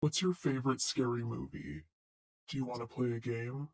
What's your favorite scary movie? Do you want to play a game?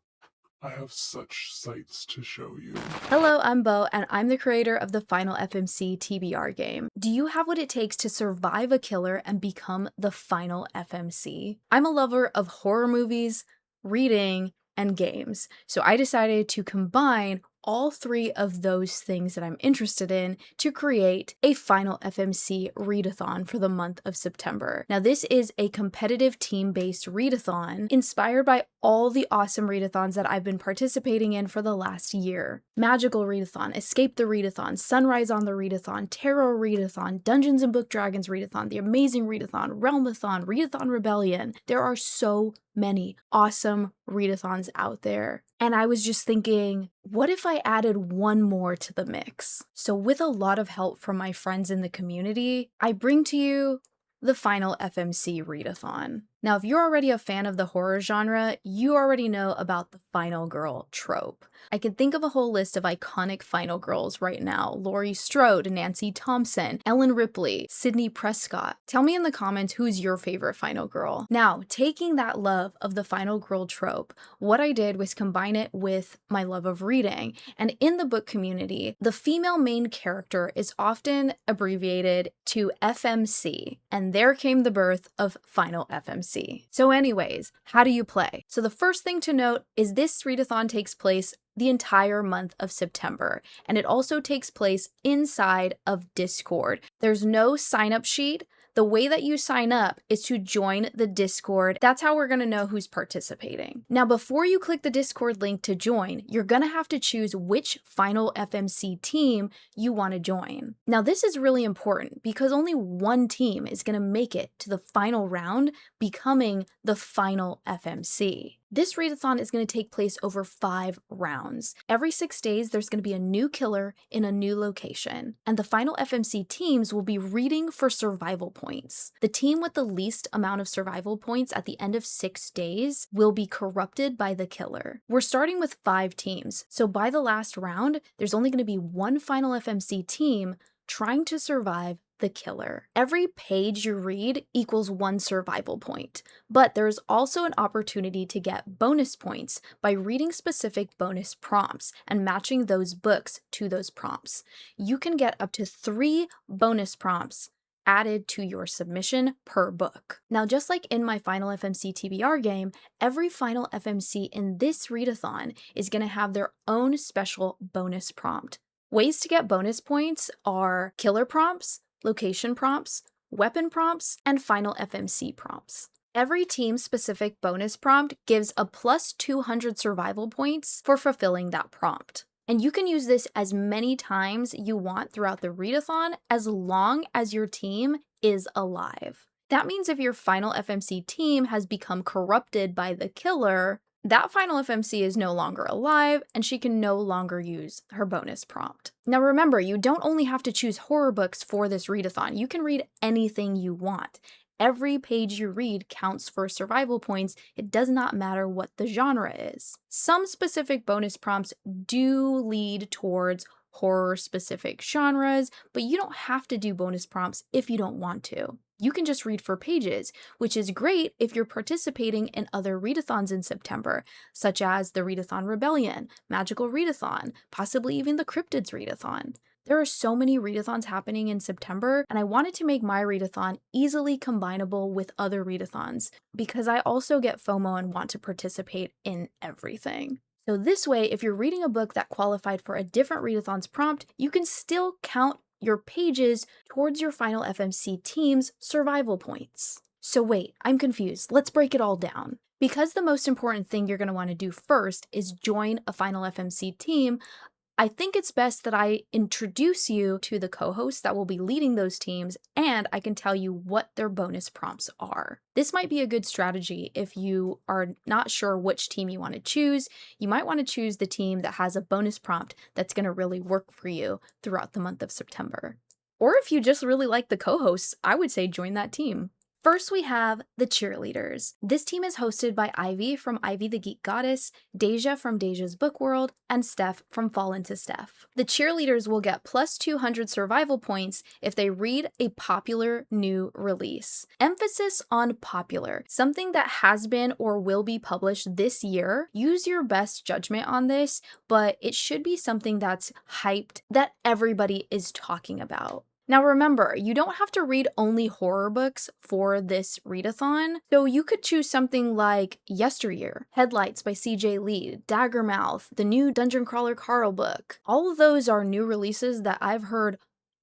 I have such sights to show you. Hello, I'm Bo, and I'm the creator of the Final FMC TBR game. Do you have what it takes to survive a killer and become the Final FMC? I'm a lover of horror movies, reading, and games, so I decided to combine all three of those things that I'm interested in to create a Final FMC readathon for the month of September. Now, this is a competitive team-based readathon inspired by all the awesome readathons that I've been participating in for the last year. Magical Readathon, Escape the Readathon, Sunrise on the Readathon, Tarot Readathon, Dungeons and Book Dragons Readathon, The Amazing Readathon, Realmathon, Readathon Rebellion. There are so many awesome readathons out there. And I was just thinking, what if I added one more to the mix? So with a lot of help from my friends in the community, I bring to you the Final FMC Readathon. Now, if you're already a fan of the horror genre, you already know about the final girl trope. I can think of a whole list of iconic final girls right now: Laurie Strode, Nancy Thompson, Ellen Ripley, Sydney Prescott. Tell me in the comments who's your favorite final girl. Now, taking that love of the final girl trope, what I did was combine it with my love of reading. And in the book community, the female main character is often abbreviated to FMC, and there came the birth of Final FMC. So anyways, how do you play? So the first thing to note is this readathon takes place the entire month of September, and it also takes place inside of Discord. There's no sign-up sheet. The way that you sign up is to join the Discord. That's how we're gonna know who's participating. Now, before you click the Discord link to join, you're gonna have to choose which Final FMC team you wanna join. Now, this is really important because only one team is gonna make it to the final round, becoming the Final FMC. This readathon is going to take place over 5 rounds. Every 6 days, there's going to be a new killer in a new location, and the Final FMC teams will be reading for survival points. The team with the least amount of survival points at the end of 6 days will be corrupted by the killer. We're starting with 5 teams, so by the last round, there's only going to be one Final FMC team trying to survive the killer. Every page you read equals 1 survival point, but there is also an opportunity to get bonus points by reading specific bonus prompts and matching those books to those prompts. You can get up to 3 bonus prompts added to your submission per book. Now, just like in my Final FMC TBR game, every Final FMC in this readathon is going to have their own special bonus prompt. Ways to get bonus points are killer prompts, location prompts, weapon prompts, and Final FMC prompts. Every team-specific bonus prompt gives a plus 200 survival points for fulfilling that prompt. And you can use this as many times you want throughout the readathon as long as your team is alive. That means if your Final FMC team has become corrupted by the killer, that Final FMC is no longer alive, and she can no longer use her bonus prompt. Now remember, you don't only have to choose horror books for this readathon. You can read anything you want. Every page you read counts for survival points. It does not matter what the genre is. Some specific bonus prompts do lead towards horror-specific genres, but you don't have to do bonus prompts if you don't want to. You can just read for pages, which is great if you're participating in other readathons in September, such as the Readathon Rebellion, Magical Readathon, possibly even the Cryptids Readathon. There are so many readathons happening in September, and I wanted to make my readathon easily combinable with other readathons because I also get FOMO and want to participate in everything. So this way, if you're reading a book that qualified for a different readathon's prompt, you can still count your pages towards your Final FMC team's survival points. So wait, I'm confused. Let's break it all down. Because the most important thing you're going to want to do first is join a Final FMC team, I think it's best that I introduce you to the co-hosts that will be leading those teams, and I can tell you what their bonus prompts are. This might be a good strategy if you are not sure which team you want to choose. You might want to choose the team that has a bonus prompt that's going to really work for you throughout the month of September. Or if you just really like the co-hosts, I would say join that team. First, we have the Cheerleaders. This team is hosted by Ivy from Ivy the Geek Goddess, Deja from Deja's Book World, and Steph from Fall into Steph. The Cheerleaders will get plus 200 survival points if they read a popular new release. Emphasis on popular, something that has been or will be published this year. Use your best judgment on this, but it should be something that's hyped, that everybody is talking about. Now remember, you don't have to read only horror books for this readathon, so you could choose something like Yesteryear, Headlights by CJ Lee, Daggermouth, the new Dungeon Crawler Carl book. All of those are new releases that I've heard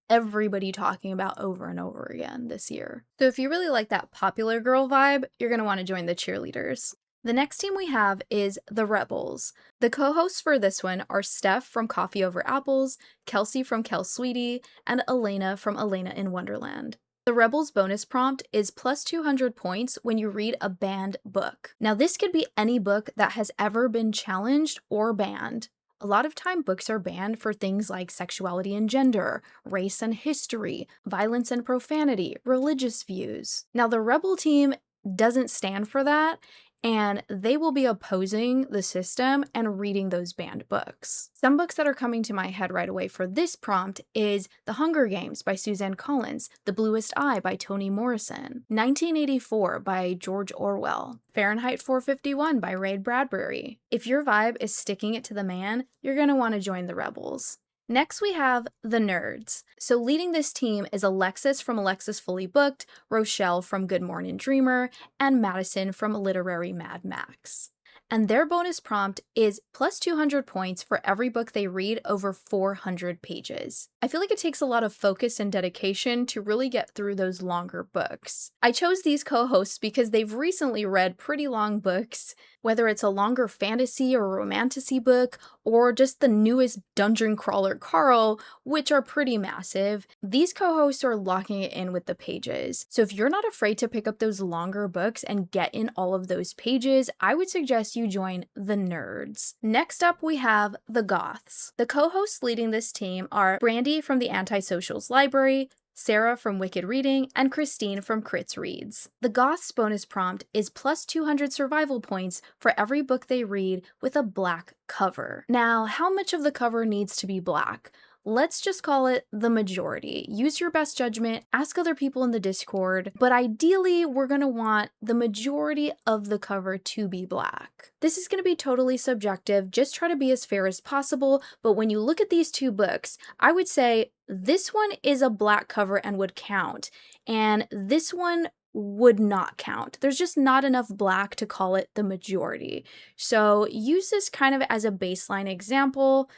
everybody talking about over and over again this year. So if you really like that popular girl vibe, you're going to want to join the Cheerleaders. The next team we have is the Rebels. The co-hosts for this one are Steph from Coffee Over Apples, Kelsey from Kel Sweetie, and Elena from Elena in Wonderland. The Rebels bonus prompt is plus 200 points when you read a banned book. Now this could be any book that has ever been challenged or banned. A lot of time books are banned for things like sexuality and gender, race and history, violence and profanity, religious views. Now the Rebel team doesn't stand for that, and they will be opposing the system and reading those banned books. Some books that are coming to my head right away for this prompt is The Hunger Games by Suzanne Collins, The Bluest Eye by Toni Morrison, 1984 by George Orwell, Fahrenheit 451 by Ray Bradbury. If your vibe is sticking it to the man, you're going to want to join the Rebels. Next, we have the Nerds. So leading this team is Alexis from Alexis Fully Booked, Rochelle from Good Morning Dreamer, and Madison from Literary Mad Max. And their bonus prompt is plus 200 points for every book they read over 400 pages. I feel like it takes a lot of focus and dedication to really get through those longer books. I chose these co-hosts because they've recently read pretty long books, whether it's a longer fantasy or romantasy book, or just the newest Dungeon Crawler Carl, which are pretty massive. These co-hosts are locking it in with the pages. So if you're not afraid to pick up those longer books and get in all of those pages, I would suggest you join the Nerds. Next up, we have the Goths. The co-hosts leading this team are Brandy from the Antisocials Library, Sarah from Wicked Reading, and Christine from Crits Reads. The Goths bonus prompt is plus 200 survival points for every book they read with a black cover. Now, how much of the cover needs to be black? Let's just call it the majority. Use your best judgment, ask other people in the Discord, but ideally we're gonna want the majority of the cover to be black. This is gonna be totally subjective, just try to be as fair as possible, but when you look at these two books, I would say this one is a black cover and would count, and this one would not count. There's just not enough black to call it the majority. So use this kind of as a baseline example.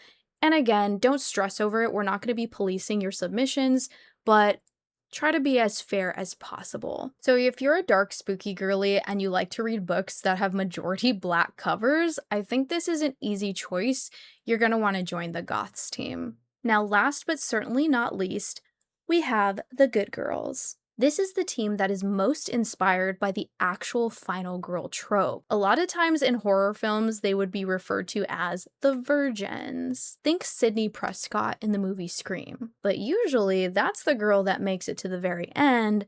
And again, don't stress over it. We're not going to be policing your submissions, but try to be as fair as possible. So if you're a dark, spooky girly and you like to read books that have majority black covers, I think this is an easy choice. You're going to want to join the Goths team. Now, last but certainly not least, we have the Good Girls. This is the team that is most inspired by the actual final girl trope. A lot of times in horror films, they would be referred to as the virgins. Think Sidney Prescott in the movie Scream. But usually, that's the girl that makes it to the very end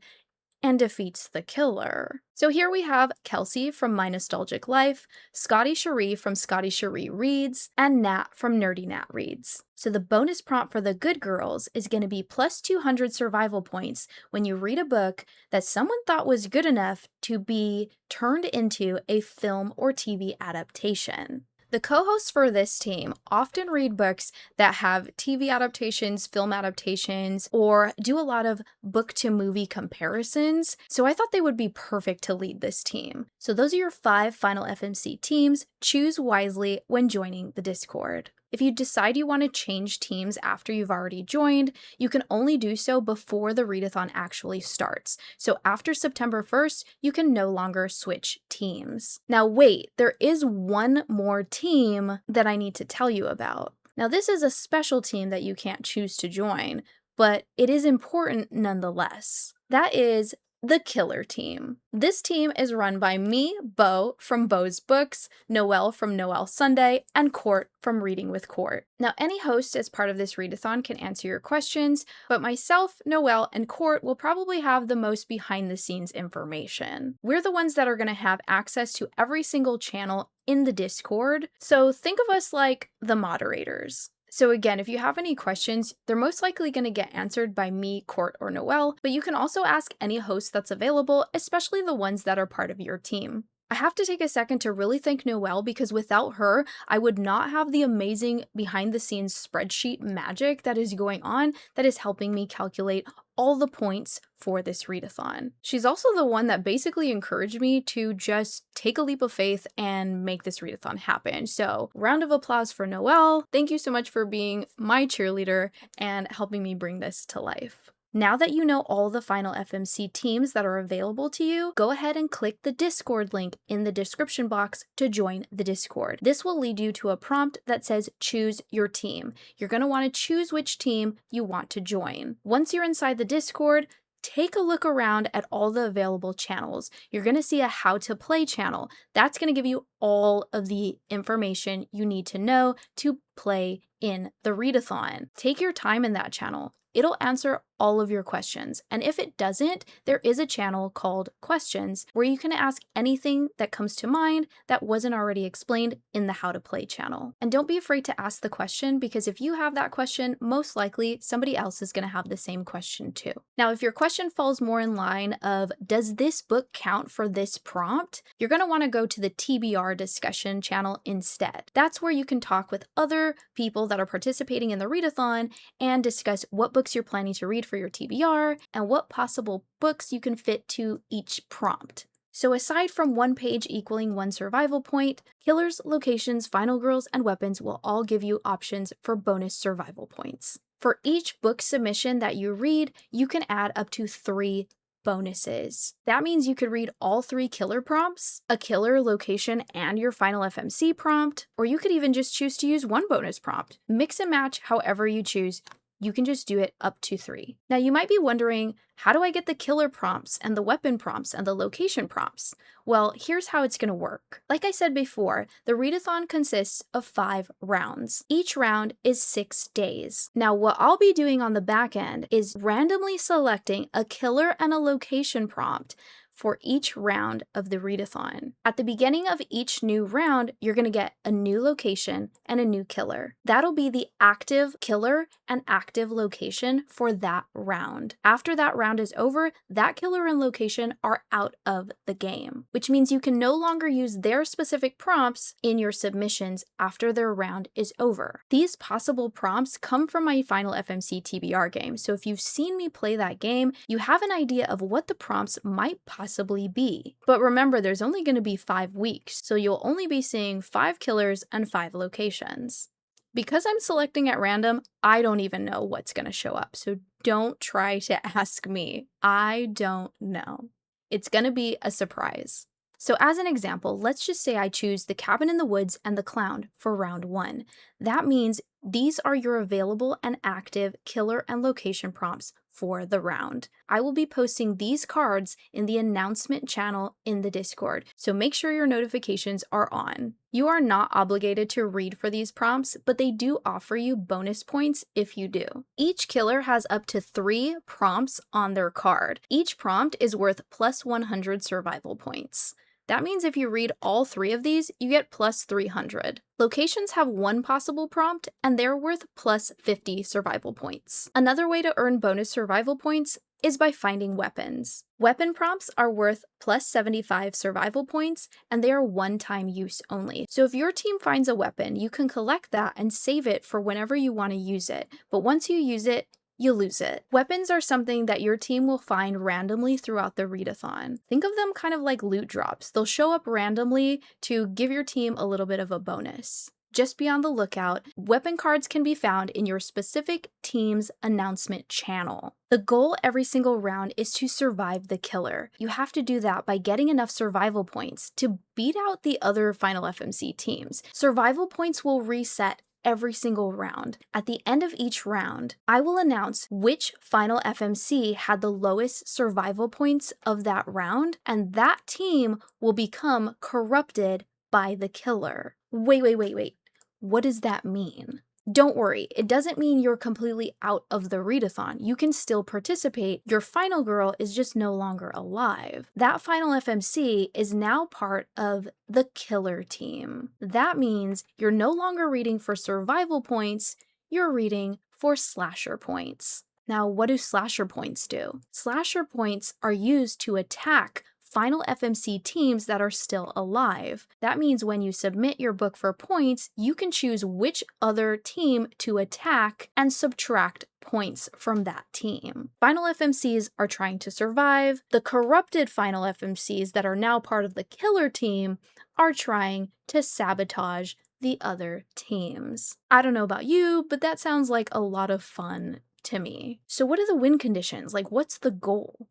and defeats the killer. So here we have Kelsey from My Nostalgic Life, Scotty Cherie from Scotty Cherie Reads, and Nat from Nerdy Nat Reads. So the bonus prompt for the Good Girls is going to be plus 200 survival points when you read a book that someone thought was good enough to be turned into a film or TV adaptation. The co-hosts for this team often read books that have TV adaptations, film adaptations, or do a lot of book-to-movie comparisons, so I thought they would be perfect to lead this team. So those are your 5 Final FMC teams. Choose wisely when joining the Discord. If you decide you want to change teams after you've already joined, you can only do so before the readathon actually starts. So after September 1st, you can no longer switch teams. Now wait, there is one more team that I need to tell you about. Now this is a special team that you can't choose to join, but it is important nonetheless. That is the Killer Team. This team is run by me, Bo, from Bo's Books, Noelle from Noelle Sunday, and Court from Reading with Court. Now, any host as part of this readathon can answer your questions, but myself, Noelle, and Court will probably have the most behind-the-scenes information. We're the ones that are going to have access to every single channel in the Discord, so think of us like the moderators. So again, if you have any questions, they're most likely going to get answered by me, Court, or Noelle, but you can also ask any host that's available, especially the ones that are part of your team. I have to take a second to really thank Noelle because without her, I would not have the amazing behind-the-scenes spreadsheet magic that is going on that is helping me calculate all the points for this readathon. She's also the one that basically encouraged me to just take a leap of faith and make this readathon happen. So round of applause for Noelle. Thank you so much for being my cheerleader and helping me bring this to life. Now that you know all the Final FMC teams that are available to you, go ahead and click the Discord link in the description box to join the Discord. This will lead you to a prompt that says choose your team. You're going to want to choose which team you want to join. Once you're inside the Discord, take a look around at all the available channels. You're going to see a how to play channel. That's going to give you all of the information you need to know to play in the readathon. Take your time in that channel. It'll answer all of your questions. And if it doesn't, there is a channel called Questions where you can ask anything that comes to mind that wasn't already explained in the How to Play channel. And don't be afraid to ask the question because if you have that question, most likely somebody else is going to have the same question too. Now, if your question falls more in line of, does this book count for this prompt? You're going to want to go to the TBR discussion channel instead. That's where you can talk with other people that are participating in the readathon and discuss what books you're planning to read for your TBR and what possible books you can fit to each prompt. So aside from one page equaling one survival point, killers, locations, final girls, and weapons will all give you options for bonus survival points. For each book submission that you read, you can add up to 3 bonuses. That means you could read all 3 killer prompts, a killer, location, and your Final FMC prompt, or you could even just choose to use one bonus prompt. Mix and match however you choose. You can just do it up to 3. Now you might be wondering, how do I get the killer prompts and the weapon prompts and the location prompts? Well, here's how it's going to work. Like I said before, the readathon consists of 5 rounds. Each round is 6 days. Now what I'll be doing on the back end is randomly selecting a killer and a location prompt for each round of the readathon. At the beginning of each new round, you're going to get a new location and a new killer. That'll be the active killer and active location for that round. After that round is over, that killer and location are out of the game, which means you can no longer use their specific prompts in your submissions after their round is over. These possible prompts come from my Final FMC TBR game, so if you've seen me play that game, you have an idea of what the prompts might possibly be. But remember, there's only going to be 5 weeks, so you'll only be seeing 5 killers and 5 locations. Because I'm selecting at random, I don't even know what's going to show up, so don't try to ask me. I don't know. It's going to be a surprise. So as an example, let's just say I choose the cabin in the woods and the clown for round 1. That means these are your available and active killer and location prompts for the round. I will be posting these cards in the announcement channel in the Discord, so make sure your notifications are on. You are not obligated to read for these prompts, but they do offer you bonus points if you do. Each killer has up to 3 prompts on their card. Each prompt is worth plus 100 survival points. That means if you read all 3 of these, you get plus 300. Locations have 1 possible prompt, and they're worth plus 50 survival points. Another way to earn bonus survival points is by finding weapons. Weapon prompts are worth plus 75 survival points, and they are one-time use only. So if your team finds a weapon, you can collect that and save it for whenever you want to use it. But once you use it, you lose it. Weapons are something that your team will find randomly throughout the readathon. Think of them kind of like loot drops. They'll show up randomly to give your team a little bit of a bonus. Just be on the lookout. Weapon cards can be found in your specific team's announcement channel. The goal every single round is to survive the killer. You have to do that by getting enough survival points to beat out the other Final FMC teams. Survival points will reset every single round. At the end of each round, I will announce which Final FMC had the lowest survival points of that round, and that team will become corrupted by the killer. Wait. What does that mean? Don't worry, it doesn't mean you're completely out of the readathon. You can still participate. Your final girl is just no longer alive. That final FMC is now part of the killer team. That means you're no longer reading for survival points, you're reading for slasher points. Now, what do slasher points do? Slasher points are used to attack Final FMC teams that are still alive. That means when you submit your book for points, you can choose which other team to attack and subtract points from that team. Final FMCs are trying to survive. The corrupted Final FMCs that are now part of the killer team are trying to sabotage the other teams. I don't know about you, but that sounds like a lot of fun to me. So what are the win conditions? Like, what's the goal?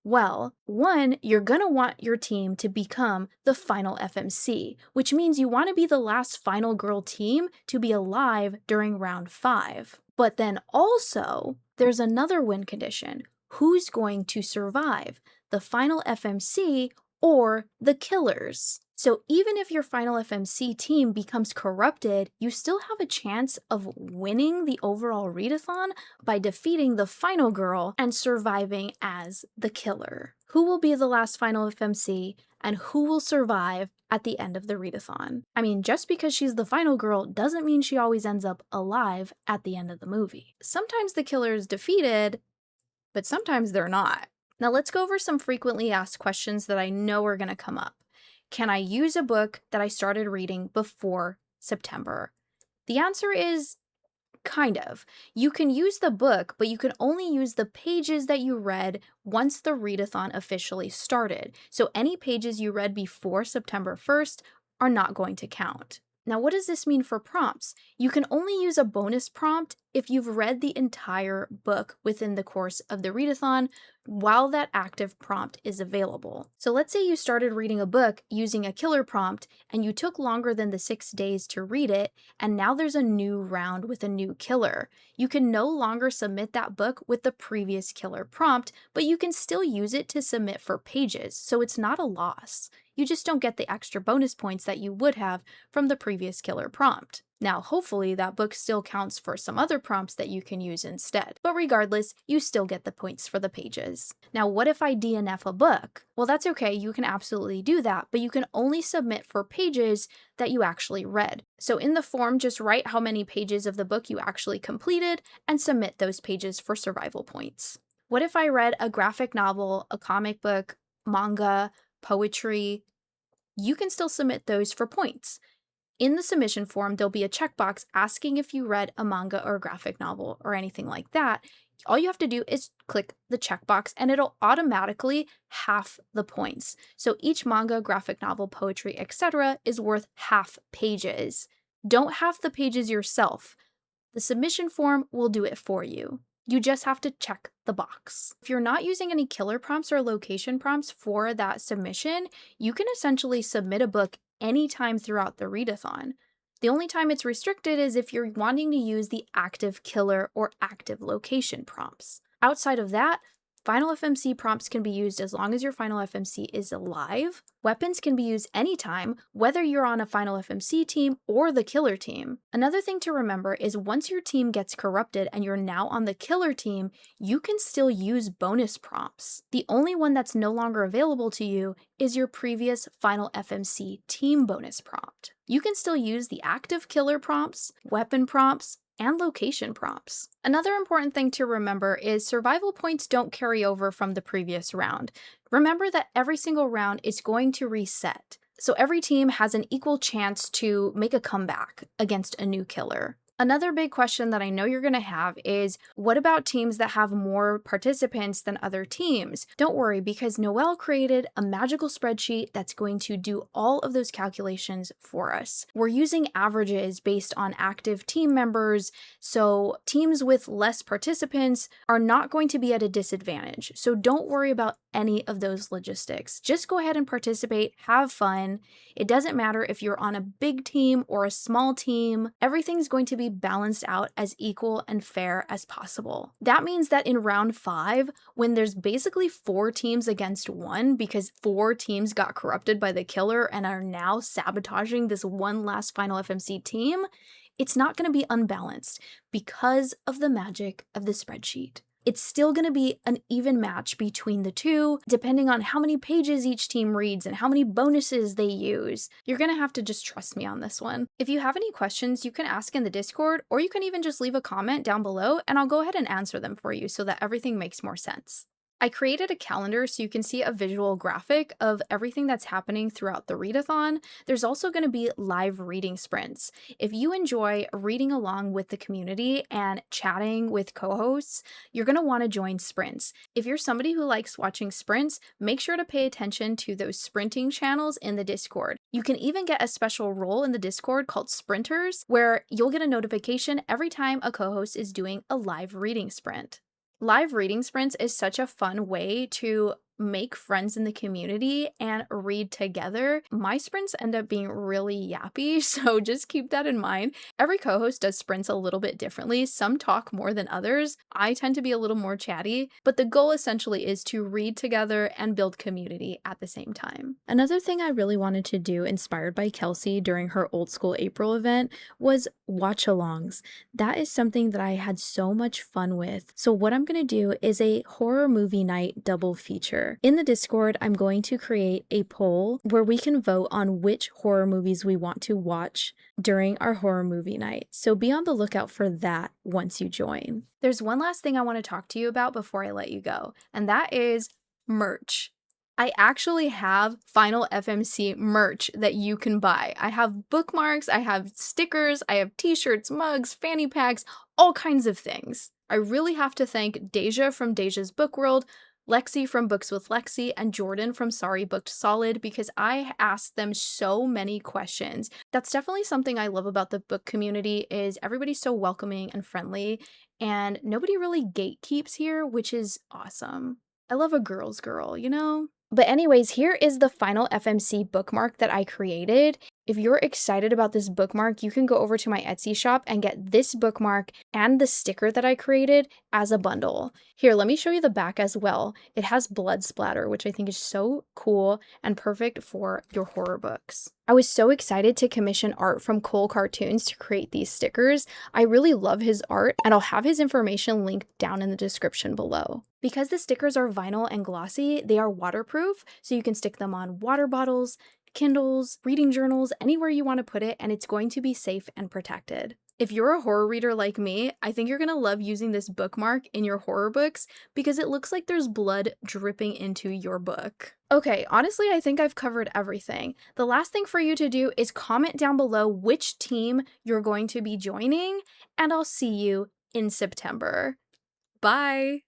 Well, one, you're gonna want your team to become the final FMC, which means you want to be the last final girl team to be alive during round 5. But then also, there's another win condition. Who's going to survive? The final FMC or the killers? So even if your final FMC team becomes corrupted, you still have a chance of winning the overall readathon by defeating the final girl and surviving as the killer. Who will be the last final FMC and who will survive at the end of the readathon? I mean, just because she's the final girl doesn't mean she always ends up alive at the end of the movie. Sometimes the killer is defeated, but sometimes they're not. Now let's go over some frequently asked questions that I know are gonna come up. Can I use a book that I started reading before September? The answer is kind of. You can use the book, but you can only use the pages that you read once the readathon officially started. So any pages you read before September 1st are not going to count. Now, what does this mean for prompts? You can only use a bonus prompt if you've read the entire book within the course of the readathon while that active prompt is available. So let's say you started reading a book using a killer prompt and you took longer than the 6 days to read it, and now there's a new round with a new killer. You can no longer submit that book with the previous killer prompt, but you can still use it to submit for pages, so it's not a loss. You just don't get the extra bonus points that you would have from the previous killer prompt. Now, hopefully that book still counts for some other prompts that you can use instead. But regardless, you still get the points for the pages. Now, what if I DNF a book? Well, that's okay, you can absolutely do that, but you can only submit for pages that you actually read. So in the form, just write how many pages of the book you actually completed and submit those pages for survival points. What if I read a graphic novel, a comic book, manga, poetry? You can still submit those for points. In the submission form, there'll be a checkbox asking if you read a manga or a graphic novel or anything like that. All you have to do is click the checkbox and it'll automatically half the points. So each manga, graphic novel, poetry, etc. is worth half pages. Don't half the pages yourself. The submission form will do it for you. You just have to check the box. If you're not using any killer prompts or location prompts for that submission, you can essentially submit a book anytime throughout the readathon. The only time it's restricted is if you're wanting to use the active killer or active location prompts. Outside of that, Final FMC prompts can be used as long as your Final FMC is alive. Weapons can be used anytime, whether you're on a Final FMC team or the killer team. Another thing to remember is once your team gets corrupted and you're now on the killer team, you can still use bonus prompts. The only one that's no longer available to you is your previous Final FMC team bonus prompt. You can still use the active killer prompts, weapon prompts, and location prompts. Another important thing to remember is survival points don't carry over from the previous round. Remember that every single round is going to reset, so every team has an equal chance to make a comeback against a new killer. Another big question that I know you're going to have is, what about teams that have more participants than other teams? Don't worry, because Noelle created a magical spreadsheet that's going to do all of those calculations for us. We're using averages based on active team members, so teams with less participants are not going to be at a disadvantage. So don't worry about any of those logistics. Just go ahead and participate, have fun. It doesn't matter if you're on a big team or a small team. Everything's going to be balanced out as equal and fair as possible. That means that in round 5, when there's basically 4 teams against 1 because 4 teams got corrupted by the killer and are now sabotaging this one last Final FMC team, it's not going to be unbalanced because of the magic of the spreadsheet. It's still going to be an even match between the two, depending on how many pages each team reads and how many bonuses they use. You're going to have to just trust me on this one. If you have any questions, you can ask in the Discord, or you can even just leave a comment down below and I'll go ahead and answer them for you so that everything makes more sense. I created a calendar so you can see a visual graphic of everything that's happening throughout the readathon. There's also going to be live reading sprints. If you enjoy reading along with the community and chatting with co-hosts, you're going to want to join sprints. If you're somebody who likes watching sprints, make sure to pay attention to those sprinting channels in the Discord. You can even get a special role in the Discord called Sprinters, where you'll get a notification every time a co-host is doing a live reading sprint. Live reading sprints is such a fun way to make friends in the community and read together. My sprints end up being really yappy, so just keep that in mind. Every co-host does sprints a little bit differently. Some talk more than others. I tend to be a little more chatty, but the goal essentially is to read together and build community at the same time. Another thing I really wanted to do, inspired by Kelsey during her Old School April event, was watch-alongs. That is something that I had so much fun with. So what I'm going to do is a horror movie night double feature. In the Discord, I'm going to create a poll where we can vote on which horror movies we want to watch during our horror movie night. So be on the lookout for that once you join. There's one last thing I want to talk to you about before I let you go, and that is merch. I actually have Final FMC merch that you can buy. I have bookmarks, I have stickers, I have t-shirts, mugs, fanny packs, all kinds of things. I really have to thank Deja from Deja's Book World, Lexi from Books with Lexi, and Jordan from Sorry Booked Solid, because I asked them so many questions. That's definitely something I love about the book community, is everybody's so welcoming and friendly, and nobody really gatekeeps here, which is awesome. I love a girl's girl, you know? But anyways, here is the Final FMC bookmark that I created. If you're excited about this bookmark, you can go over to my Etsy shop and get this bookmark and the sticker that I created as a bundle. Here, let me show you the back as well. It has blood splatter, which I think is so cool and perfect for your horror books. I was so excited to commission art from Cole Cartoons to create these stickers. I really love his art, and I'll have his information linked down in the description below. Because the stickers are vinyl and glossy, they are waterproof, so you can stick them on water bottles, Kindles, reading journals, anywhere you want to put it, and it's going to be safe and protected. If you're a horror reader like me, I think you're going to love using this bookmark in your horror books because it looks like there's blood dripping into your book. Okay, honestly, I think I've covered everything. The last thing for you to do is comment down below which team you're going to be joining, and I'll see you in September. Bye!